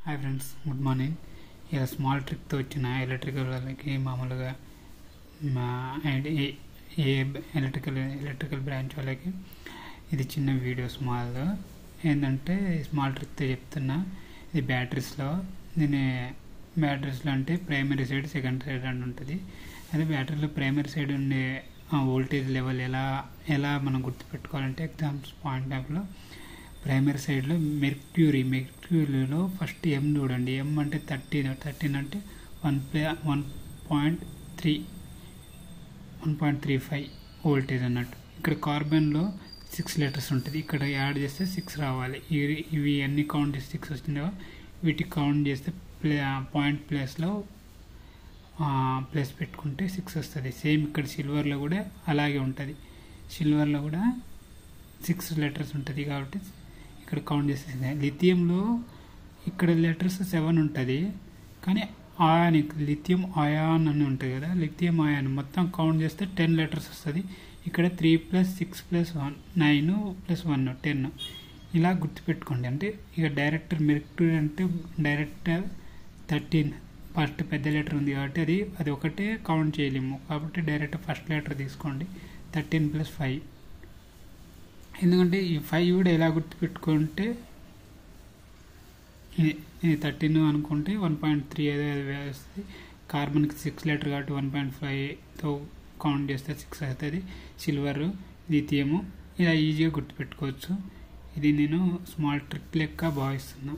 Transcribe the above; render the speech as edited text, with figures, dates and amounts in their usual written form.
Hi friends, good morning. ఇలా small ట్రిక్తో వచ్చిన electrical వాళ్ళకి మామూలుగా ఏ ఎలక్ట్రికల్ బ్రాంచ్ వాళ్ళకి ఇది చిన్న వీడియో స్మాల్ ఏంటంటే స్మాల్ ట్రిక్తో చెప్తున్నా. ఇది బ్యాటరీస్లో అంటే ప్రైమరీ సైడ్ సెకండరీ సైడ్ అని ఉంటుంది. అదే బ్యాటరీలో ప్రైమరీ సైడ్ ఉండే వోల్టేజ్ లెవెల్ ఎలా మనం గుర్తుపెట్టుకోవాలంటే ఎగ్జామ్స్ పాయింట్ ఆఫ్లో ప్రైమరీ సైడ్లో మెర్క్యూరీలో ఫస్ట్ ఎం చూడండి. ఎం అంటే 13 అంటే 1.35 వోల్టేజ్ అన్నట్టు. ఇక్కడ కార్బన్లో 6 లెటర్స్ ఉంటుంది. ఇక్కడ యాడ్ చేస్తే 6 రావాలి. ఇవి అన్ని కౌంట్ చేస్తే 6 వచ్చిందో వీటికి కౌంట్ చేస్తే పాయింట్ ప్లేస్లో ప్లస్ పెట్టుకుంటే 6 వస్తుంది. సేమ్ ఇక్కడ సిల్వర్లో కూడా అలాగే ఉంటుంది. సిల్వర్లో కూడా 6 లెటర్స్ ఉంటుంది కాబట్టి ఇక్కడ కౌంట్ చేస్తే. లిథియంలో ఇక్కడ లెటర్స్ 7 ఉంటుంది, కానీ ఆయానిక్ లిథియం అయాన్ అని ఉంటుంది కదా, లిథియం అయాన్ మొత్తం కౌంట్ చేస్తే 10 లెటర్స్ వస్తుంది. ఇక్కడ 3 + 6 + 1 9 + 1 10 ఇలా గుర్తుపెట్టుకోండి. అంటే ఇక మెర్క్యూరీ అంటే డైరెక్టర్ 13 ఫస్ట్ పెద్ద లెటర్ ఉంది కాబట్టి అది ఒకటే కౌంట్ చేయలేము కాబట్టి డైరెక్ట్ ఫస్ట్ లెటర్ తీసుకోండి. 13 + 5. ఎందుకంటే ఈ 5 కూడా ఎలా గుర్తుపెట్టుకుంటే ఇది 13 అనుకుంటే 1.3 వస్తుంది. కార్బన్కి 6 లెటర్ కాబట్టి 1.5తో కౌంట్ చేస్తే 6 అవుతుంది. సిల్వర్, లిథియము ఇలా ఈజీగా గుర్తుపెట్టుకోవచ్చు. ఇది నేను స్మాల్ ట్రిక్ లెక్క భావిస్తున్నాను.